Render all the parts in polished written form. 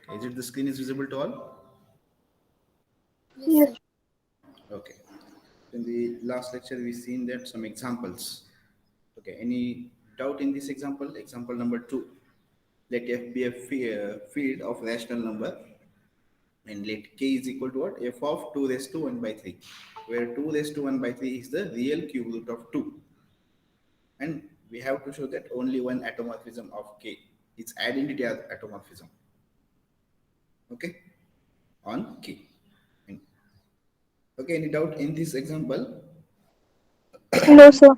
Okay, is it the screen is visible to all? Yes, sir. Okay. In the last lecture, we seen that some examples. Okay, any doubt in this example? Example number 2. Let f be a field of rational number and let k is equal to what? F of 2 raised to 1 by 3, where 2 raised to 1 by 3 is the real cube root of 2. And we have to show that only one atomorphism of k, its identity as atomorphism. Okay, on k. And- Okay, any doubt in this example? No, sir.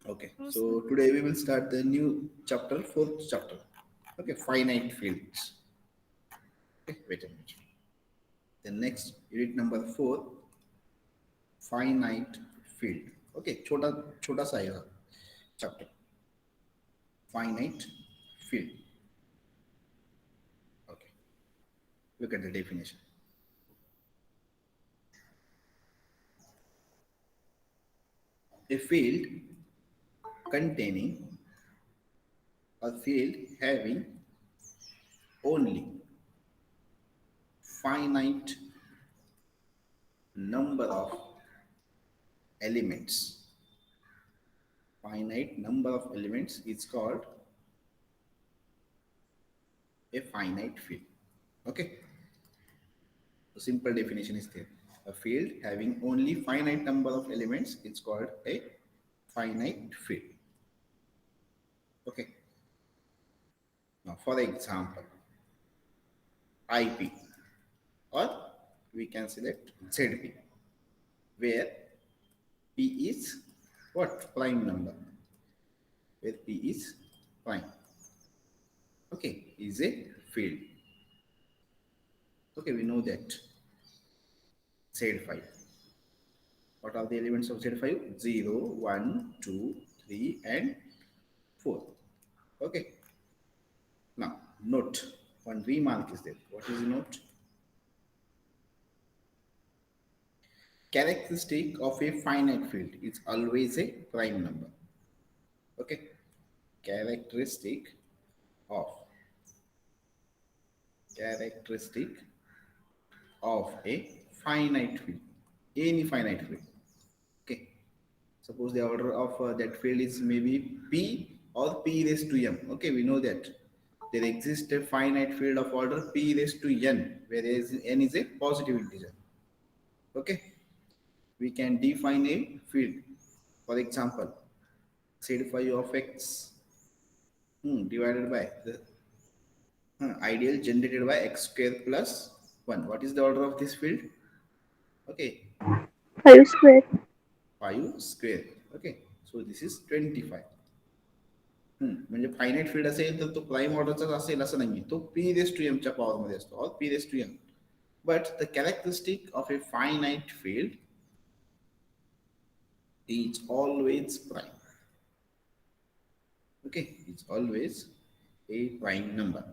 Okay, so today we will start the new chapter, fourth chapter. Okay, finite fields. Okay, wait a minute. The next unit number 4, finite field. Okay, छोटा छोटा सा आएगा chapter. Finite field. Okay, look at the definition. A field containing a field having only finite number of elements. Finite number of elements is called a finite field. Okay, the simple definition is there. A field having only finite number of elements is called a finite field. Okay, now for example, IP, or we can select ZP, where P is what? Prime number. Where P is prime. Okay, is a field. Okay, we know that Z5. What are the elements of Z5? 0, 1, 2, 3, and 4. Okay, now note, one remark is there. What is the note? Characteristic of a finite field is always a prime number. Okay, characteristic of characteristic of a finite field, any finite field. Okay, suppose the order of that field is maybe p or p raised to m. Okay, we know that there exists a finite field of order p raised to n, where n is a positive integer. Okay, we can define a field. For example, say phi of x divided by the ideal generated by x square plus 1. What is the order of this field? Okay, 5 square. 5 square. Okay, so this is 25. म्हणजे finite field असेल तर तो prime ऑर्डरचाच असेल असं नाही, तो P raise to एमच्या पॉवरमध्ये असतो, or P raise to M. But the characteristic of a finite field is always prime. Okay, it's always a prime number.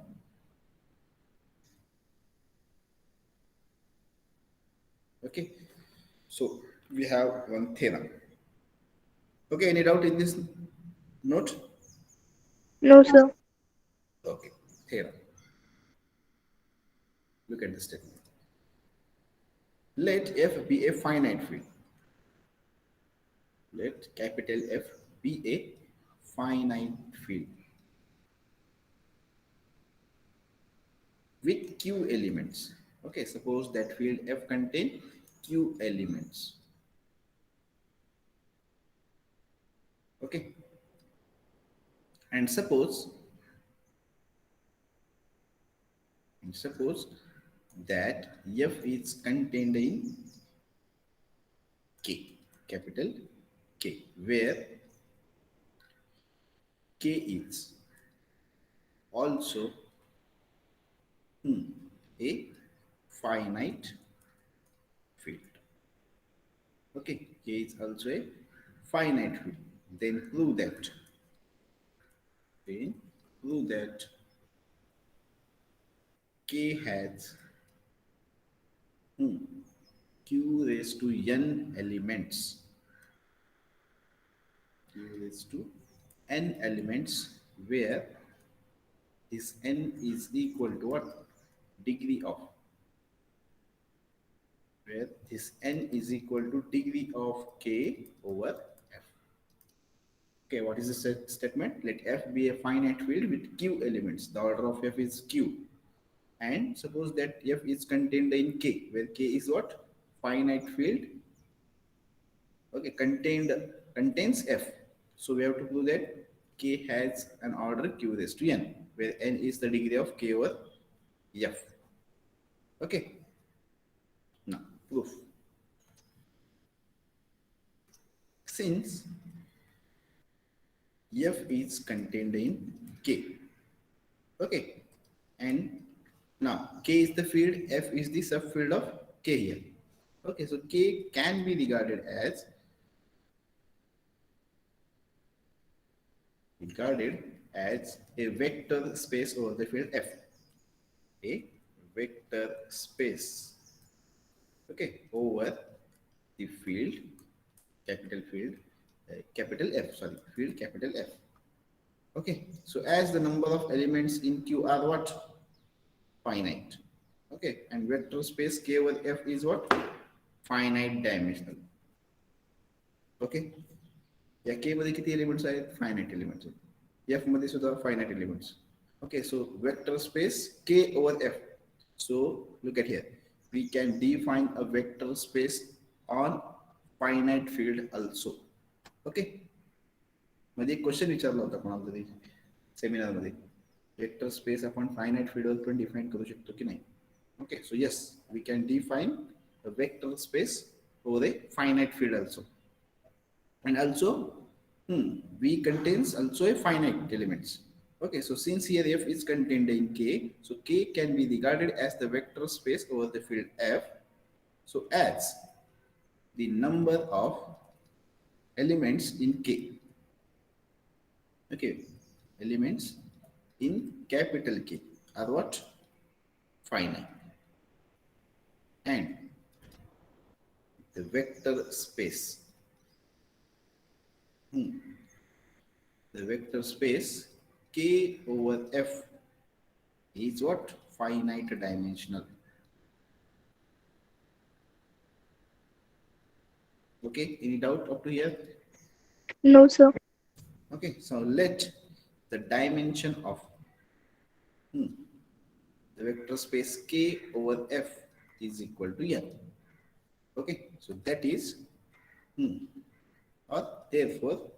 Okay, so we have one theorem. Okay, any doubt in this note? No, sir. Okay, theorem. Look at the statement. Let f be a finite field. Let capital F be a finite field with q elements. Okay, suppose that field F contain q elements. Okay, and suppose that F is contained in K, capital K, where K is also a finite field. Okay, K is also a finite field. Then prove that. Then prove that K has q raised to n elements. Q raised to n elements, where this n is equal to what? degree of, where this n is equal to degree of k over f. Okay, what is the statement? Let f be a finite field with q elements. The order of f is q. And suppose that f is contained in k, where k is what? Finite field. Okay, contains f. So we have to prove that k has an order q raised to n, where n is the degree of k over f. Okay, now proof. Since f is contained in k, okay, and now k is the field, f is the subfield of k here. Okay, so k can be regarded as a vector space over the field f, a vector space, okay, over the field, capital field, capital F, sorry, field capital F. Okay, so as the number of elements in Q are what? Finite. Okay, and vector space K over F is what? Finite dimensional. Okay, या K मध्ये किती elements आहेत? Finite elements आहेत. F मध्ये सुद्धा finite elements. Okay, so vector space K over F. So look at here. We can define a vector space on finite field also. Okay. मध्ये एक question विचारला होता कोणाला तरी सेमिनार मध्ये. वेक्टर स्पेस आपण फायनाइट फील्डवर पण डिफाइन करू शकतो की नाही? Okay, so yes, we can define a vector space over a finite field also. And also V contains also a finite elements. Okay, so since here f is contained in k, so k can be regarded as the vector space over the field f. So as the number of elements in k, okay, elements in capital K are what? Finite. And the vector space, the vector space K over F is what? Finite dimensional. Okay, any doubt up to here? No, sir. Okay, so let the dimension of the vector space K over F is equal to N. Okay, so that is, or therefore,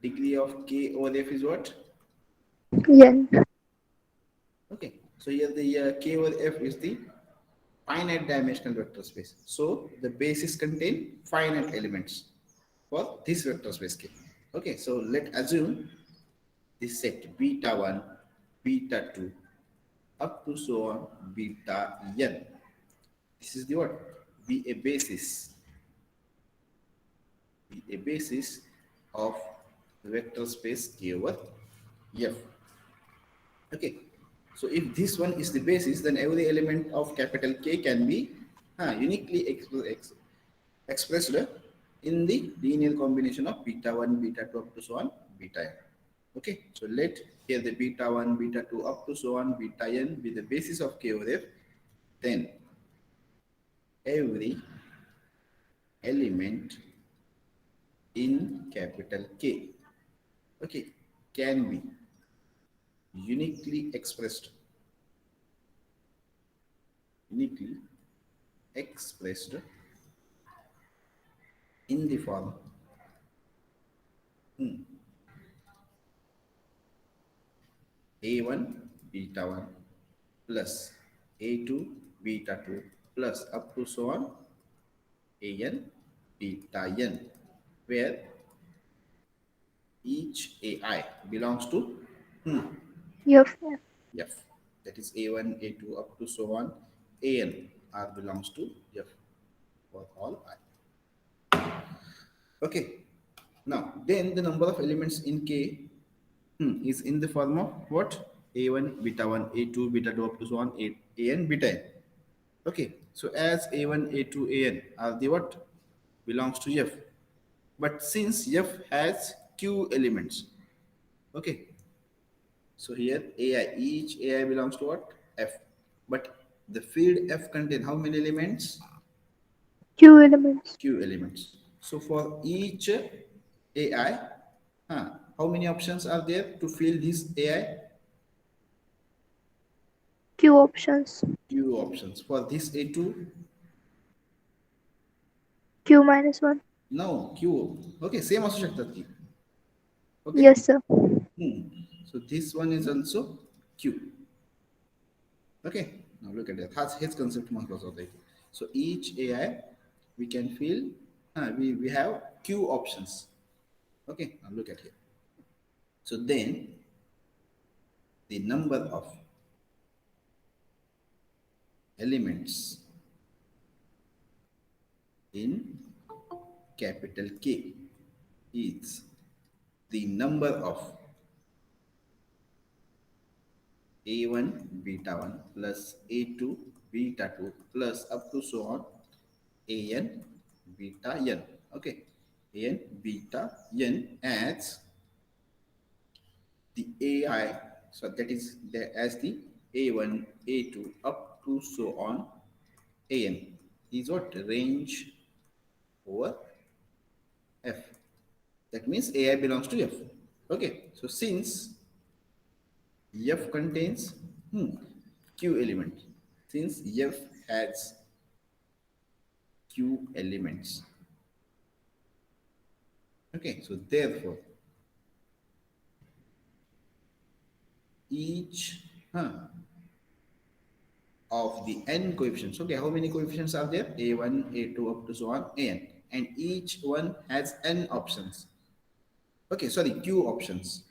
degree of K over F is what? N. Okay, so here the K over F is the finite dimensional vector space. So the bases contain finite elements for this vector space K. Okay, so let assume this set beta 1, beta 2, up to so on beta n. This is the what? Be a basis. Be a basis of the vector space K over F. Okay, so if this one is the basis, then every element of capital K can be uniquely expressed in the linear combination of beta 1, beta 2 up to so on beta n. Okay, so let here the beta 1, beta 2 up to so on beta n be the basis of K over F. Then every element in capital K, okay, can be uniquely expressed in the form a1 beta 1 plus a2 beta 2 plus up to so on an beta n, where each ai belongs to F. f, that is a1 a2 up to so on an r belongs to f for all I. Okay, now then the number of elements in K is in the form of what? A1 beta 1 a2 beta 2 up to so on an beta n. Okay, so as a1 a2 an are the what? Belongs to f. But since f has q elements, okay, so here ai, each ai belongs to what? F. But The field F contain how many elements? Q elements. Q elements. So for each AI, how many options are there to fill this AI? Q options. Q options. For this A2, Q minus 1. no, Q. Okay, same असू शकतात की. Okay. Yes, sir. Hmm. So this one is also Q. Okay. Now look at that. His concept महत्वाचा होता इथे. So each AI we can fill. We have Q options. Okay. Now look at here. So then the number of elements in capital K is the number of A1 beta 1 plus A2 beta 2 plus up to so on AN beta n. Okay, AN beta n as the AI, so that is there as the A1, A2 up to so on AN is what range over F. That means AI belongs to F. Okay, so since F contains Q element, since F has Q elements, okay, so therefore each of the n coefficients, okay, how many coefficients are there? A1, A2 up to so on an, and each one has n options. Okay, sorry, Q options.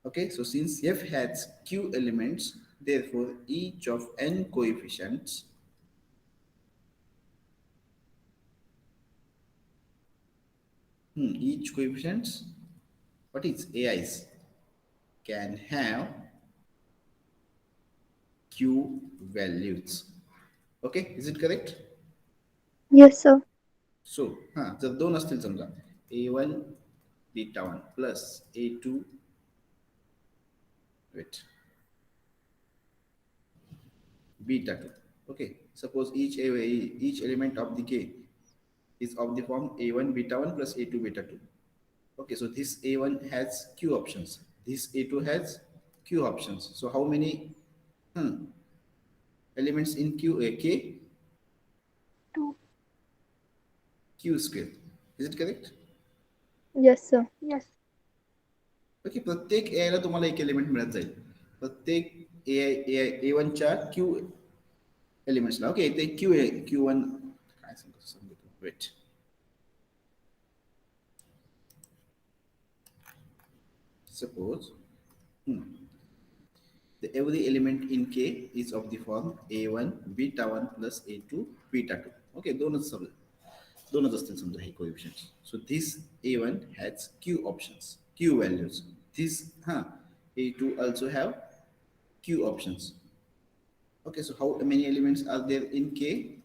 Okay, so since F has Q elements, therefore each of n coefficients each coefficients, what is AIs, can have Q values. Okay, is it correct? Yes, sir. So जर दोन असतील समजा A1 beta 1 plus A2, wait, beta 2. Okay, suppose each element of the K is of the form A1 beta 1 plus A2 beta 2. Okay, so this A1 has Q options, this A2 has Q options. So how many elements in K? Two. Q square. Is it correct? Yes, sir. Okay, प्रत्येक ए ला तुम्हाला एक element मिळत जाईल. प्रत्येक ए वनच्या Q एलिमेंट्सला. Okay, ते Q one काय सांगतो wait. Suppose the every element in K is of the form A1 beta 1 plus A2 beta 2. Okay, दोनच असतील समजा हे coefficients. So this A1 has Q options, Q values. This A2 also have Q options. Okay, so how many elements are there in K?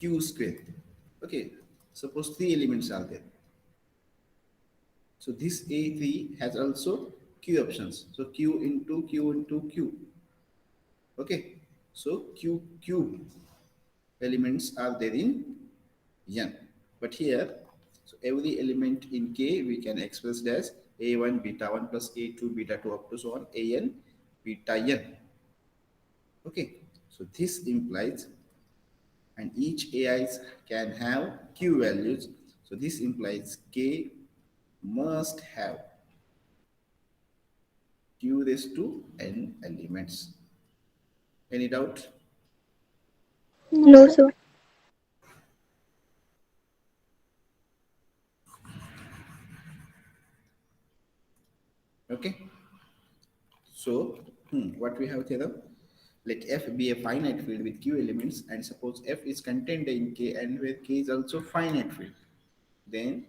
Q square. Okay, suppose three elements are there. So this A3 has also Q options. So Q into Q into Q. Okay, so Q cube elements are there in N. But here, so every element in K we can express it as A1 beta 1 plus A2 beta 2 up to so on AN beta N. Okay, so this implies, and each AIs can have Q values. So this implies K must have Q raised to n elements. Any doubt? No, sir. Okay. So what we have here? Let F be a finite field with Q elements, and suppose F is contained in K and where K is also finite field, then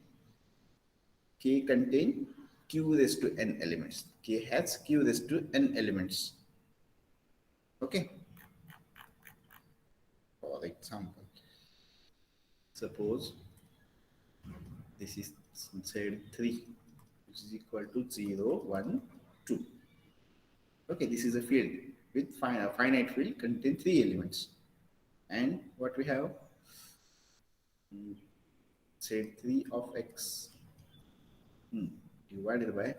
K contain Q raised to n elements. K has Q raised to n elements. Okay. For example, suppose this is Z3, which is equal to 0, 1, 2. Okay, this is a field. with finite field contain three elements. And what we have, set 3 of x, divided by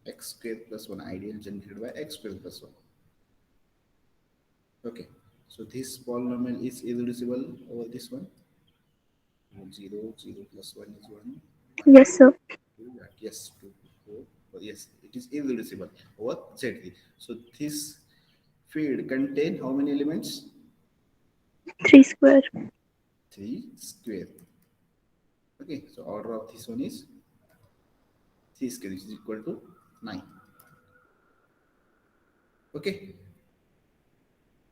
x square plus 1, ideal generated by x square plus 1. Okay, so this polynomial is irreducible over this one. 0, 0 plus 1 is 1. Yes, sir. 2, yes, 2, 4. Oh, yes, it is irreducible over Z3. So this field contain how many elements? 3 square. 3 square. Okay, so order of this one is 3 square, which is equal to 9. Okay,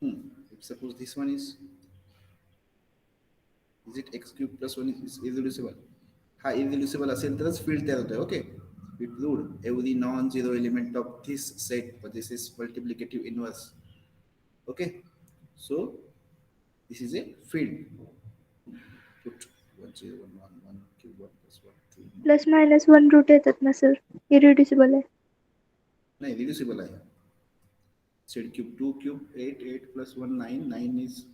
if suppose this one is it x cube plus 1 is irreducible? हा irreducible असेल तरच field तयार होतोय. Okay, we proved every non-zero element of this set, but this is multiplicative inverse. Okay, so this is a field. Put 1 0 1 1 1 cube 1 plus 1 2. Plus minus 1 root येतात ना sir, irreducible आहे. नाही reducible आहे. Z cube 2 cube 8 8 plus 1 9 9 is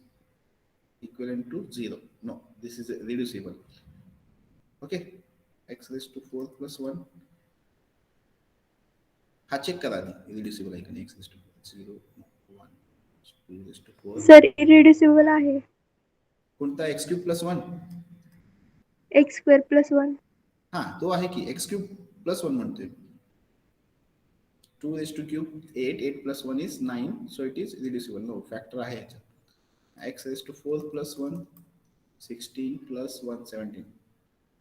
equivalent to 0. No, this is reducible. Okay, x raised to 4 plus 1. हा check करा आधी reducible आहे का नाही. X raised to 0 1 2 raised to 4. Sir irreducible आहे. कोणता x cube plus 1? X square plus 1. हा तो आहे की x cube plus 1 म्हणतोय. 2 raised to cube 8 8 plus 1 is 9, so it is reducible. No, factor आहे याच्यात. X raised to 4 plus 1 16 plus 1 17,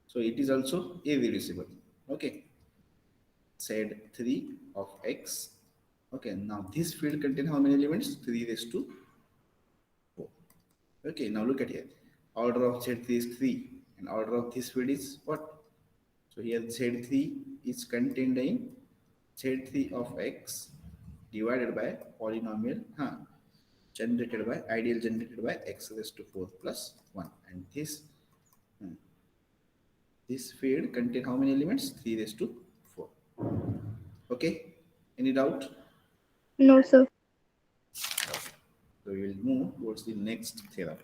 so it is also irreducible. Okay, said 3 of x. Okay, now this field contain how many elements? 3 raised to 4. Okay, now look at here. Order of Z3 is 3 and order of this field is what? So here Z3 is contained in Z3 of x divided by polynomial generated by ideal generated by x raised to 4 plus 1, and this field contain how many elements? 3 raised to 4. Okay, any doubt? No sir. So we will move towards the next theorem.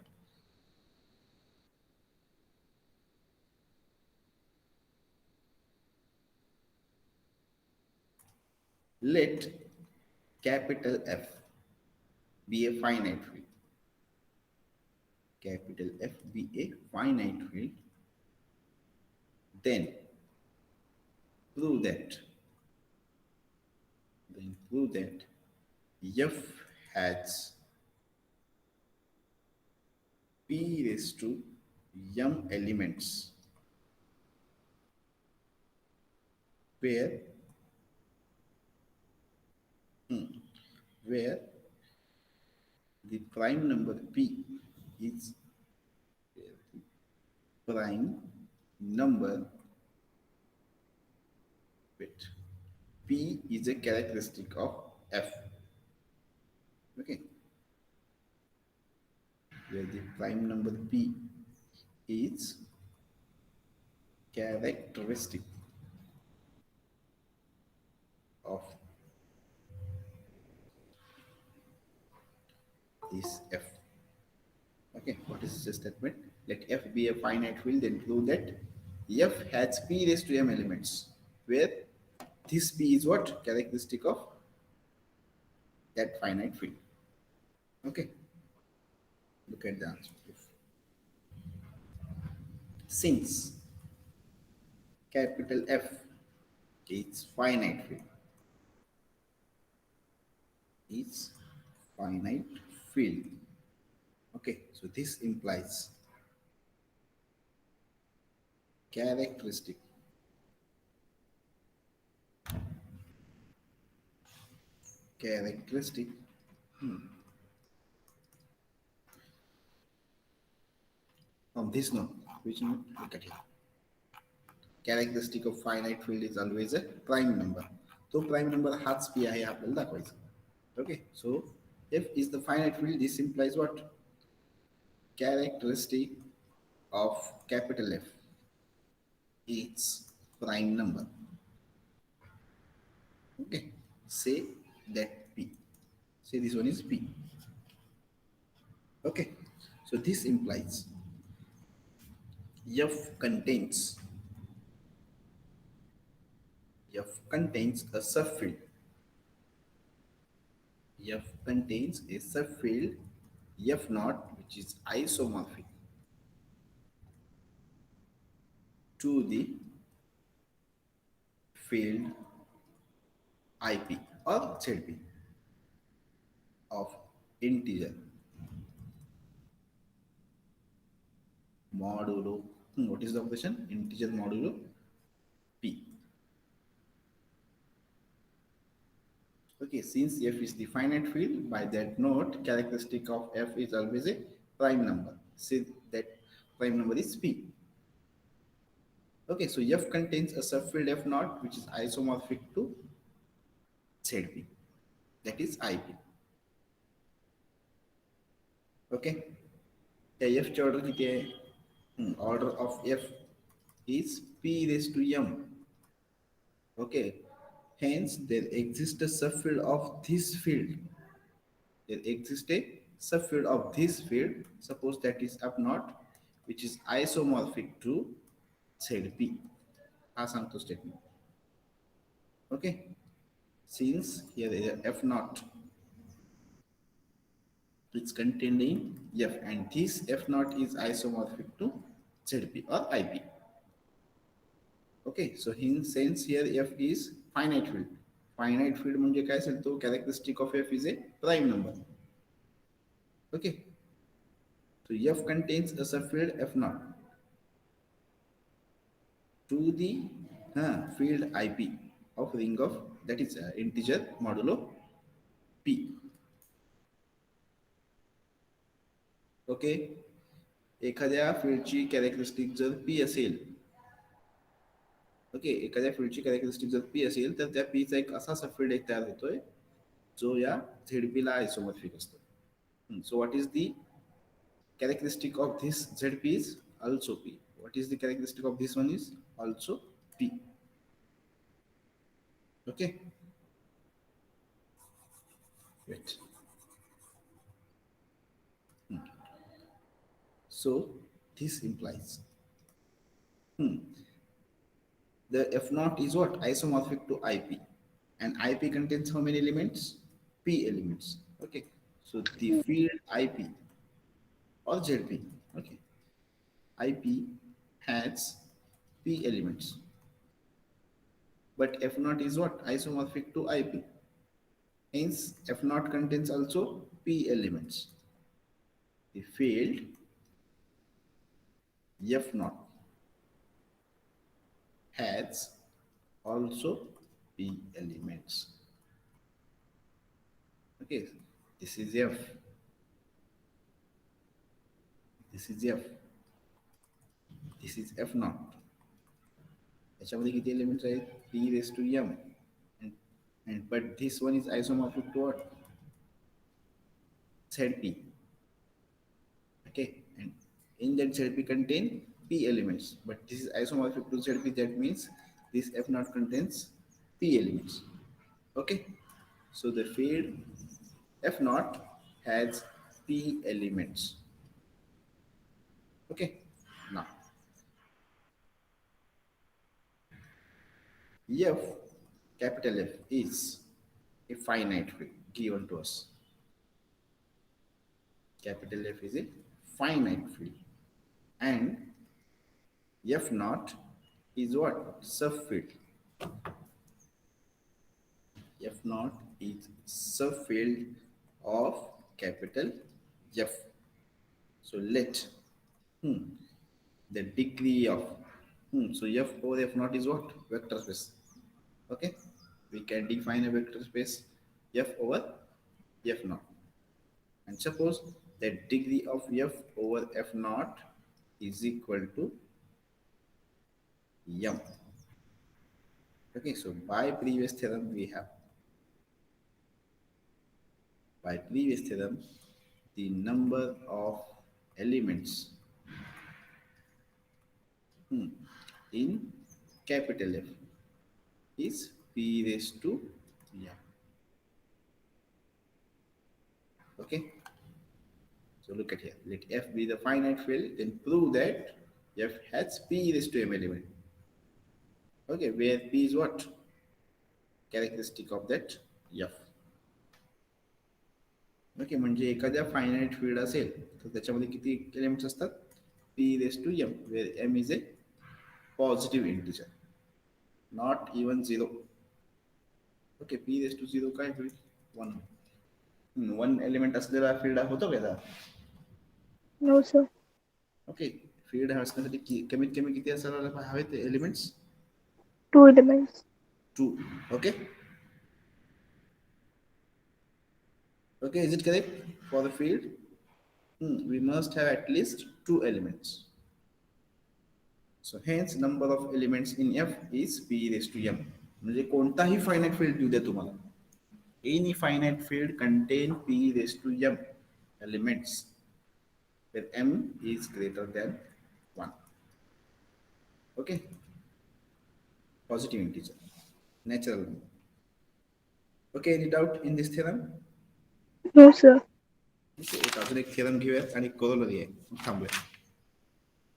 Let capital F be a finite field. Capital F be a finite field. Then prove that F has p raised to m elements where where the prime number p is prime number wait p is a characteristic of f. Okay, where the prime number p is characteristic of this f. Okay, what is this statement? Let f be a finite field, then prove that f has p raised to m elements, where this p is what? Characteristic of that finite field. Okay, look at the answer. Since capital F is finite field, is finite field. Okay, so this implies characteristic from this note, which note? Look at here. Characteristic of finite field is always a prime number. So prime number हाच p आहे आपल्याला दाखवायचा. Okay, so f is the finite field. This implies what? Characteristic of capital F is prime number. Okay, say that p. Say this one is P. Okay, so this implies F contains a subfield. F contains a subfield F naught which is isomorphic to the field IP or ZP of integer modulo. What is the operation? Integer modulo P. Okay, since F is the finite field, by that note, characteristic of F is always a prime number. Say that prime number is P. Okay, so F contains a subfield F naught which is isomorphic to ZP, that is IP. Okay, the F ची order किती आहे? Order of F is P raised to M. Okay, hence there exists a subfield of this field. There exists a subfield of this field. Suppose that is F naught, which is isomorphic to ZP. हा सांगतो statement. Okay, since here is F naught, it's contained in F, and this F naught is isomorphic to ZP or IP. Okay, so since here F is finite field. Finite field म्हणजे काय असेल तो characteristic of F is a prime number. Okay, so F contains a subfield F naught to the field IP of ring of that is integer modulo P. Okay, एखाद्या फील्डची characteristic जर P असेल, okay, एखाद्या फील्डची characteristic जर P असेल तर त्या P चा एक असा सबफील्ड एक तयार होतोय जो या ZP ला आयसोमॉर्फिक असतो. So what is the characteristic of this ZP is also P. What is the characteristic of this one is also P. Okay, wait. So this implies the F naught is what? Isomorphic to IP. And IP contains how many elements? P elements. Okay. So the field IP or ZP, okay, IP has P elements. But F naught is what? Isomorphic to IP. Hence, F naught contains also P elements. The field F naught has also P elements. Okay, this is F. This is F. This is F naught. याच्यामध्ये किती elements आहेत? P raised to M. And but this one is isomorphic to what? ZP. Okay, and in that ZP contain P elements, but this is isomorphic to ZP. That means this F naught contains P elements. Okay, so the field F naught has P elements. Okay, now F, capital F, is a finite field given to us. Capital F is a finite field, and F naught is what? Subfield. F naught is subfield of capital F. So let the degree of so F over F naught is what? Vector space. Okay, we can define a vector space F over F naught, and suppose that degree of F over F naught is equal to M. Okay, so by previous theorem the number of elements in capital F is P raised to M. So look at here. Let F be the finite field, then prove that F has P raised to M element. Okay, where P is what? Characteristic of that F. Okay म्हणजे एखाद्या finite field असेल तर त्याच्यामध्ये किती elements असतात P raise to M where M is a positive integer not even zero okay P raise to zero काय होईल one one element असलेला फील्ड होतो का No, sir. ओके फील्ड असण्यासाठी कमीत कमी किती असायला हवेत elements Two elements. Two okay okay is it correct for the field we must have at least two elements. So hence number of elements in F is p raised to m. म्हणजे कोणताही finite field देऊ द्या तुम्हाला. Any finite field contain p raised to m elements where m is greater than 1. Okay. Positive integer. Natural number. Okay, any doubt in this theorem? No, sir. Okay, एक अजून एक theorem घेऊयात आणि corollary आहे. मग थांबूया.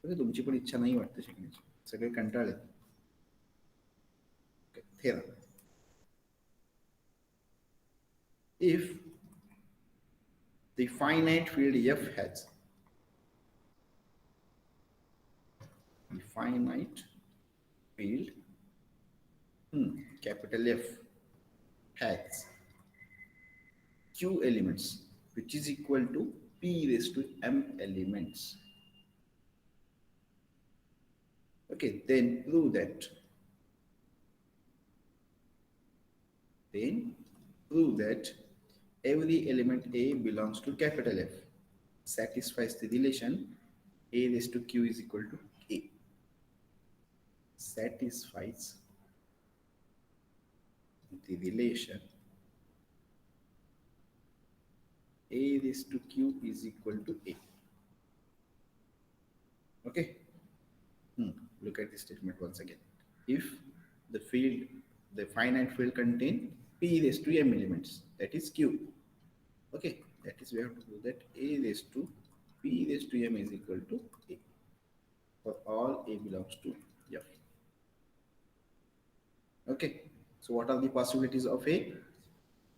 म्हणजे तुमची पण इच्छा नाही वाटते शिकण्याची. सगळे कंटाळले. Okay, theorem. If the finite field F has the finite field capital F has q elements which is equal to p raised to m elements. Okay, then prove that every element A belongs to capital F satisfies the relation A raised to q is equal to A. Satisfies the relation A raised to q is equal to A. Okay. Look at this statement once again. If the finite field contain p raised to m elements, that is q. Okay, that is we have to prove that A raised to p raised to m is equal to A for all A belongs to F. Okay, so what are the possibilities of A?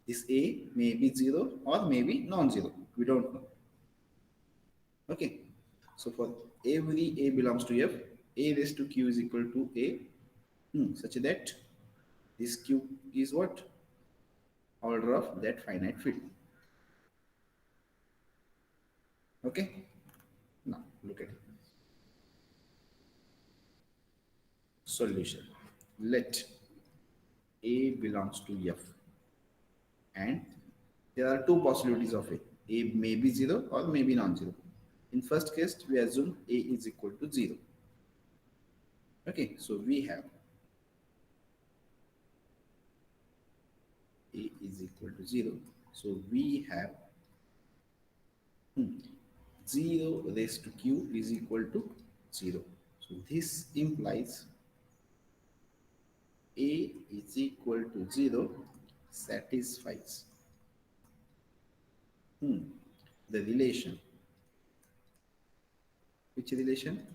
This A may be 0 or maybe non-zero. We don't know. Okay, so for every A belongs to F, A raised to Q is equal to A, such that this Q is what? Order of that finite field. Okay, now look at it. Solution. Let A belongs to F and there are two possibilities of A. A may be 0 or may be non-zero. In first case, we assume A is equal to 0. Okay, so we have A is equal to 0. So we have 0 raised to Q is equal to 0. So this implies A is equal to 0 satisfies the relation. Which relation?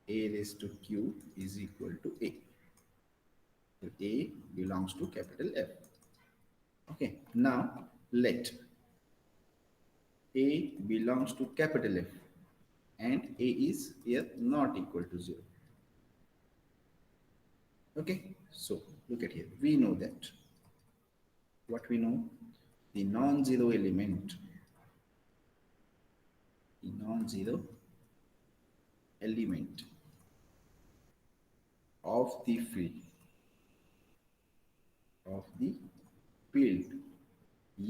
A raised to Q is equal to A. So A belongs to capital F. Okay, now let A belongs to capital F and A is here not equal to 0. Okay, so look at here. We know that. What we know? The non-zero element of the field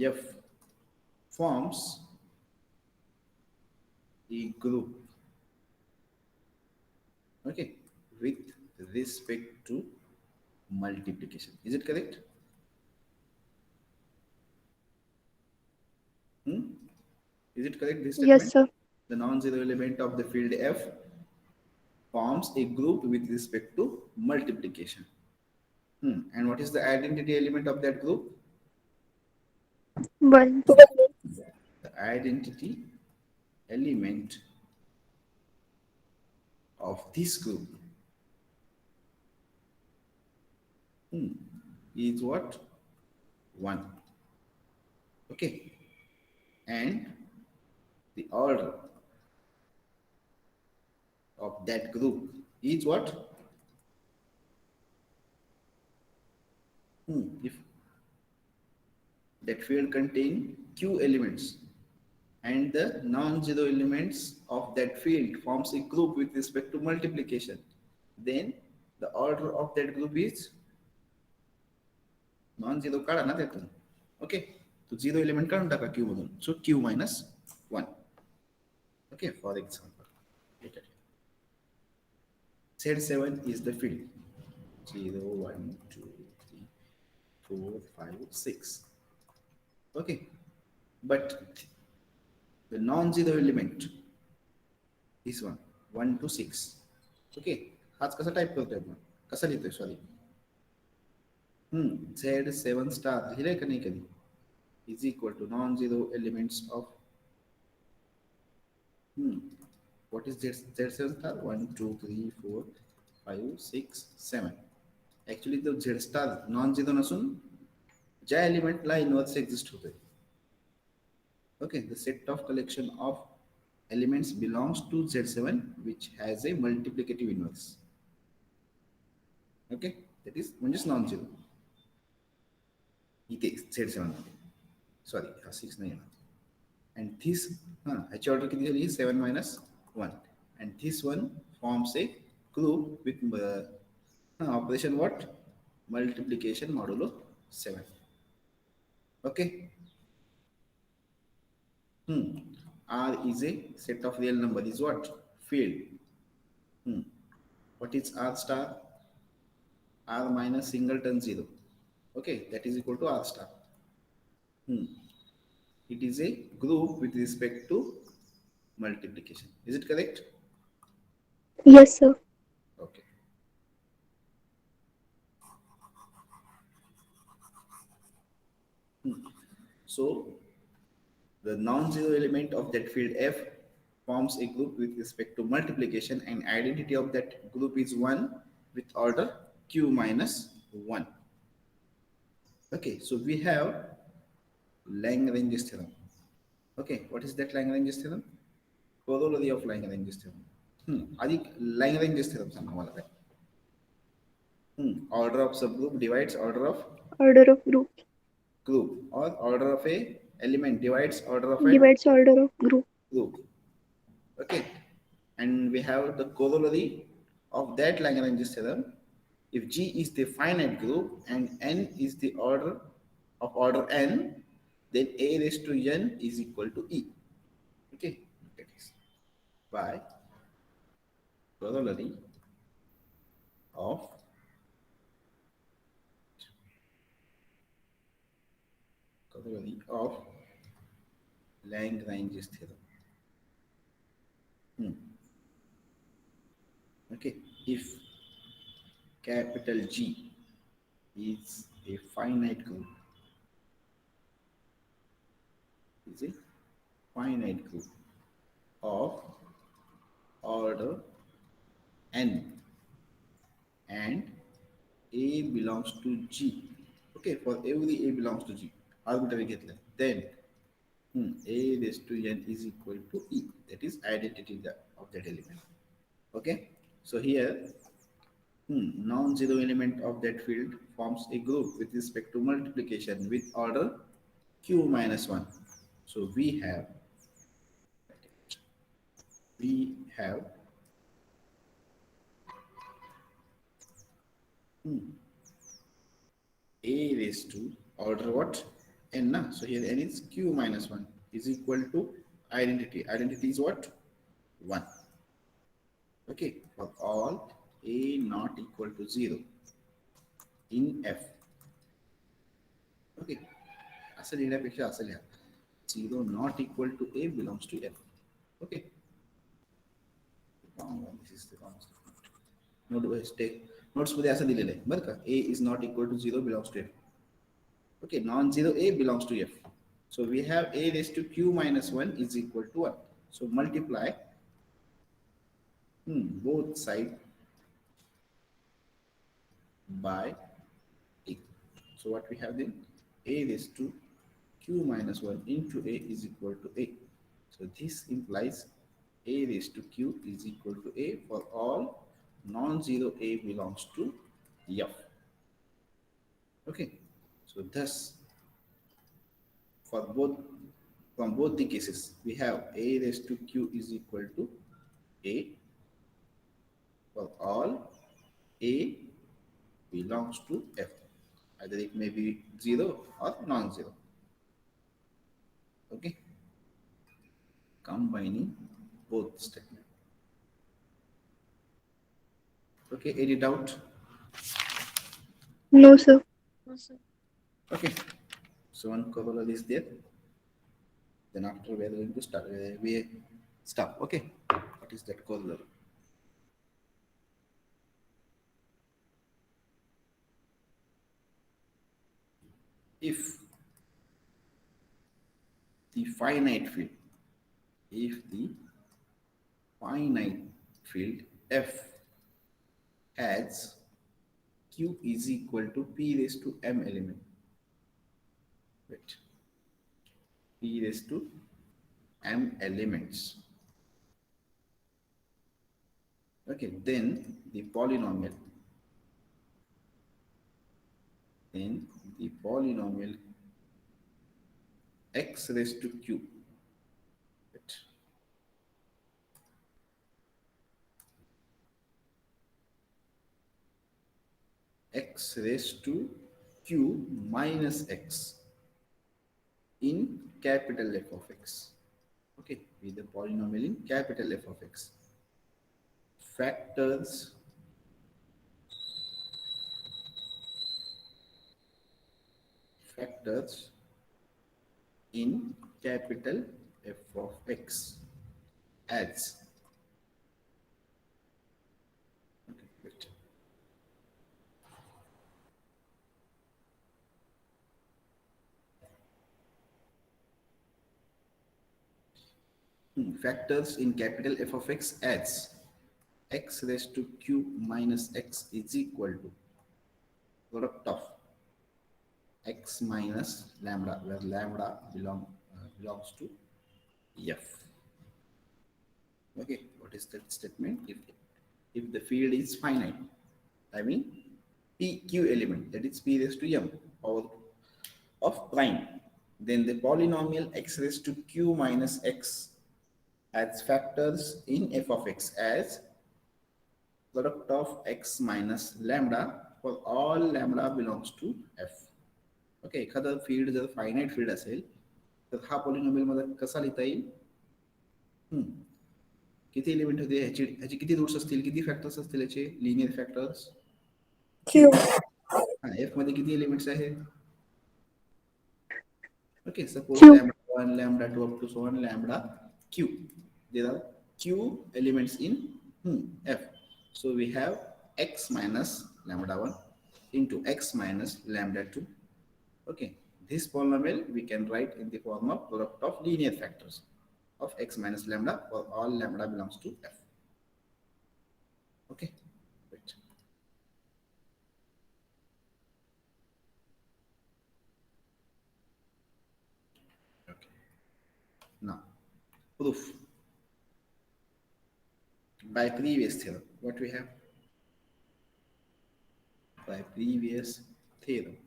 F forms a group, okay, with respect to multiplication. Is it correct? Is it correct, this Yes, statement? sir. The non-zero element of the field F forms a group with respect to multiplication. And what is the identity element of that group? One. The identity element of this group is what? 1. Okay. And the order of that group is what? If that field contain q elements and the non-zero elements of that field forms a group with respect to multiplication, then the order of that group is non-zero काढा ना त्यातून. Okay, तो zero element काढून टाका Q मधून, सो Q minus 1. Okay, for example, Z7 is the field 0, 1, 2, 3, 4, 5, 6. Okay, but the non-zero element is 1, 1 to 6. Okay, हाच कसा type करतोय आपण, कसा लिहितोय सॉरी, Z7 स्टार लिहिलंय का नाही कधी, is equal to non-zero elements of what is Z7 star? 1, 2, 3, 4, 5, 6, 7. Actually, the Z star non-zero नसून ज्या एलिमेंटला इनवर्स एक्झिस्ट होतोय. Okay, the set of collection of elements belongs to Z7 which has a multiplicative inverse. Okay, that is म्हणजेच non-zero. इथे Z7 sorry हा 6 नाही येणार. And this ह्याची order किती झाली? 7 minus 1. And this one forms a group with operation what? Multiplication modulo 7. Okay. R is a set of real number is what? Field. What is R star? R minus singleton 0. Okay, that is equal to R star. It is a group with respect to multiplication. Is it correct? Yes, sir. Okay. So the non-zero element of that field F forms a group with respect to multiplication, and identity of that group is 1 with order q minus 1. Okay, so we have Lagrange's theorem. Okay, what is that Lagrange's theorem? Corollary of Lagrange's theorem. आधी Lagrange's theorem सांगा मला काय. Order of subgroup divides order of Order of groups group, or order of a element divides order of a divides order of group. group. Okay, and we have the corollary of that Lagrange's theorem. If G is the finite group and n is the order of order n, then a raised to n is equal to e. Okay, that is by corollary of Lagrange's theorem. Okay, if capital G is a finite group, of order n and a belongs to G. Okay, for every a belongs to G, arbitrary घेतलं, then a raised to n is equal to e. That is identity of that element. Okay, so here non-zero element of that field forms a group with respect to multiplication with order q minus 1. So we have a raised to order what? N. Na? So here n is q minus 1 is equal to identity. Identity is what? 1. Okay, for all a not equal to 0 in F. Okay, असं लिहिण्यापेक्षा असं लिहा, 0 not equal to a belongs to F. Okay, this is the wrong notes मध्ये असं दिलेलं आहे बरं का, a is not equal to 0 belongs to F. Okay, non-zero a belongs to F. So we have a raised to q minus 1 is equal to 1. So multiply both side by a. So what we have then? A raised to q minus 1 into a is equal to a. So this implies a raised to q is equal to a for all non-zero a belongs to f. Okay. So thus for both, from both the cases we have a raised to q is equal to a for all a belongs to f. Either it may be 0 or non-zero. Okay, combining both statements. Okay, any doubt? No, sir. Okay, so one corollary is there. Then after we are going to start, we stop. Okay, what is that corollary? If the finite field, if the finite field f has q is equal to p raised to m element, wait, p raised to m elements. Okay, then the polynomial x raised to q, wait, x raised to q minus x in capital F of x. Okay, with the polynomial in capital F of x. Factors factors in capital F of x as, okay, wait. Factors in capital F of x as x raised to q minus x is equal to product of x minus lambda, where lambda belongs to f. Okay, what is that statement? If the field is finite, I mean p q element, that is p raised to m power of prime, then the polynomial x raised to q minus x has factors in f of x as product of x minus lambda for all lambda belongs to f. Okay, एखादा field जर finite field असेल तर हा polynomial मला कसा लिहिता येईल? किती एलिमेंट होते ह्याची, ह्याची किती रूट्स असतील, किती फॅक्टर्स असतील याचे लिनियर फॅक्टर्स? Q. एफ मध्ये किती एलिमेंट्स आहेत? Okay, suppose Q. lambda 1, lambda 2 up to so on lambda q. There are q elements in f. So we have x minus lambda 1 into x minus lambda 2. Okay, this polynomial we can write in the form of product of linear factors of x minus lambda for all lambda belongs to f. Okay, right. Okay, now proof by previous theorem. What we have? By previous theorem,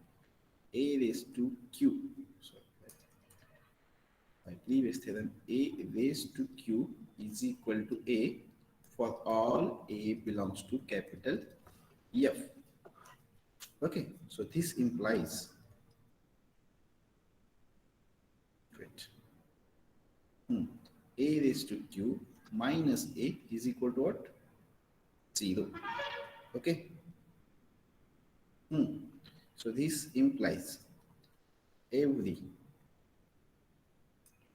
a raised to q, sorry, by previous theorem, a raised to q is equal to a for all a belongs to capital F. Okay, so this implies, wait, a raised to q minus a is equal to what? 0. Okay, so this implies every,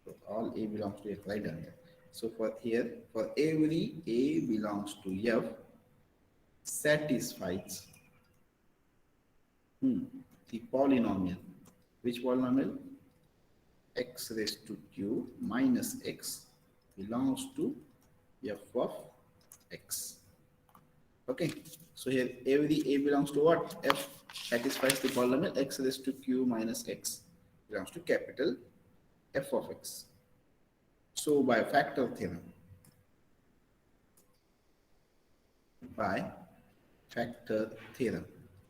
so all a belongs to f, right down here. So for here, for every a belongs to f satisfies the polynomial. Which polynomial? x raised to q minus x belongs to f of x. Okay, so here every a belongs to what? F satisfies the polynomial x raised to q minus x belongs to capital F of x. So by factor theorem,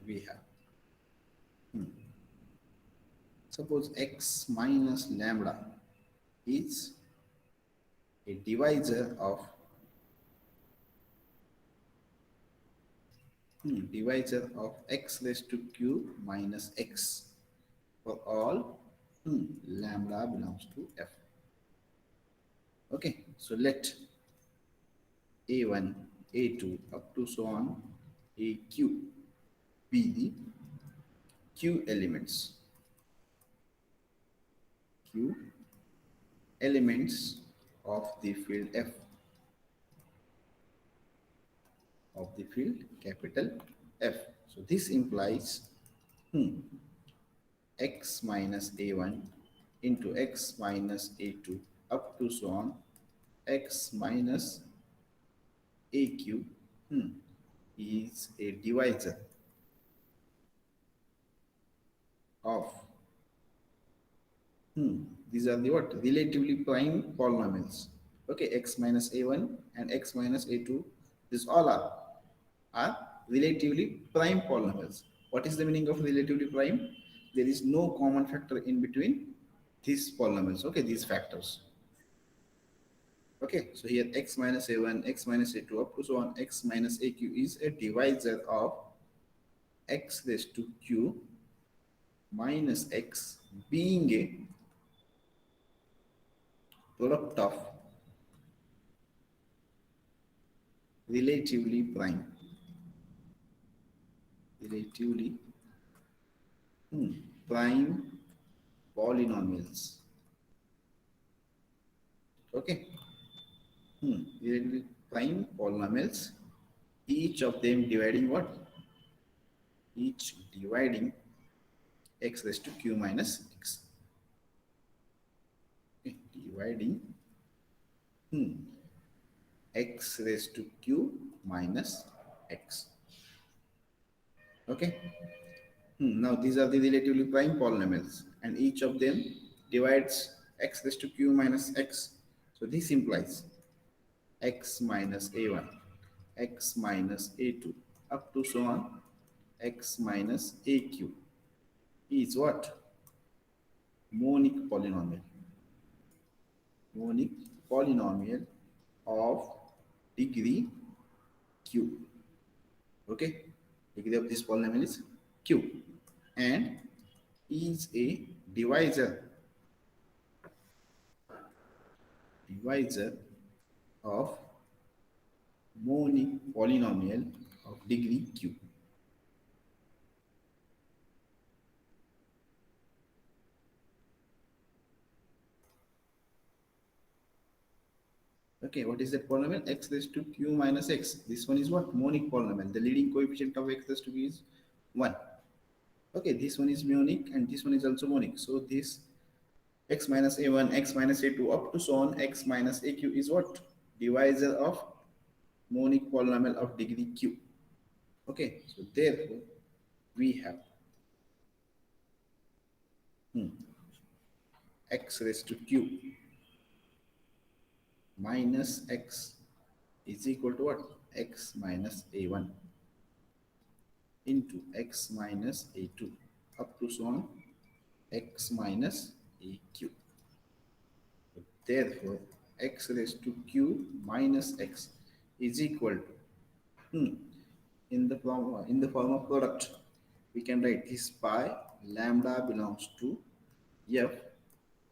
we have, suppose x minus lambda is a divisor of x raised to q minus x for all lambda belongs to f. Okay, so let a1, a2 up to so on aq be the q elements, q elements of the field f, of the field capital F. So this implies x minus a1 into x minus a2 up to so on x minus aq is a divisor of these are the what? Relatively prime polynomials. Okay, x minus a1 and x minus a2, these all are relatively prime polynomials. What is the meaning of relatively prime? There is no common factor in between these polynomials. Okay, these factors. Okay, so here x minus a1, x minus a2 up to so on x minus aq is a divisor of x raised to q minus x being a product of relatively relatively prime polynomials. Okay, relatively prime polynomials, each of them dividing what? Each dividing x raised to q minus x. Okay, dividing x raised to q minus x. Okay. Now these are the relatively prime polynomials, and each of them divides x raised to q minus x. So this implies x minus a1, x minus a2, up to so on x minus aq is what? Monic polynomial. Monic polynomial of degree q. Okay, degree of this polynomial is q, and is a divisor of monic polynomial of degree q. Okay, what is that polynomial? X raised to q minus x. This one is what? Monic polynomial. The leading coefficient of x raised to q is 1. Okay, this one is monic and this one is also monic. So this x minus a1, x minus a2 up to so on x minus aq is what? Divisor of monic polynomial of degree q. Okay, so therefore we have x raised to q minus x is equal to what? X minus a1 into x minus a2 up to so on x minus aq. Therefore, x raised to q minus x is equal to in the form of product. We can write this by lambda belongs to f.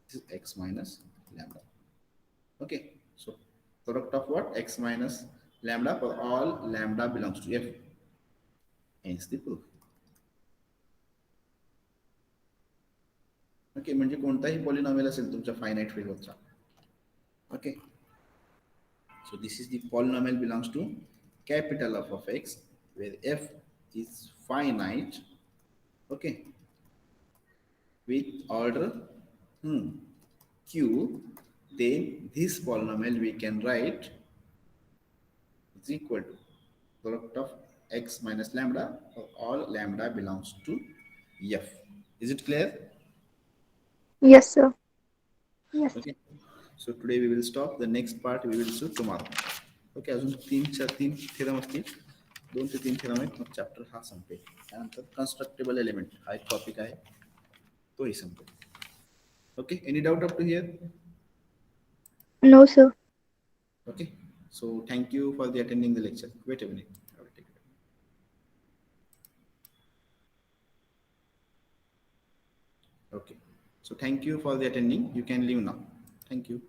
This is x minus lambda. Okay, so product of what? X minus lambda for all lambda belongs to f. Hence the proof. Okay, म्हणजे कोणताही polynomial असेल तुमच्या finite फिल्डवरचा. Okay, so this is the polynomial belongs to capital F of x, where f is finite. Okay, with order q, then this polynomial we can write is equal to product of x minus lambda for all lambda belongs to f. Is it clear? Yes, sir. Yes. Okay. So today we will stop. The next part we will do tomorrow. Okay. अजून तीन theorem असतील. 2 ते 3 theorem आहेत. मग chapter हा संपेल. त्यानंतर कन्स्ट्रक्टेबल element हा एक टॉपिक आहे, तोही संपेल. Okay. Any doubt up to here? No, sir. Okay. So thank you for the attending the lecture. Wait a minute. I will take it. Okay. So thank you for the attending. You can leave now. Thank you.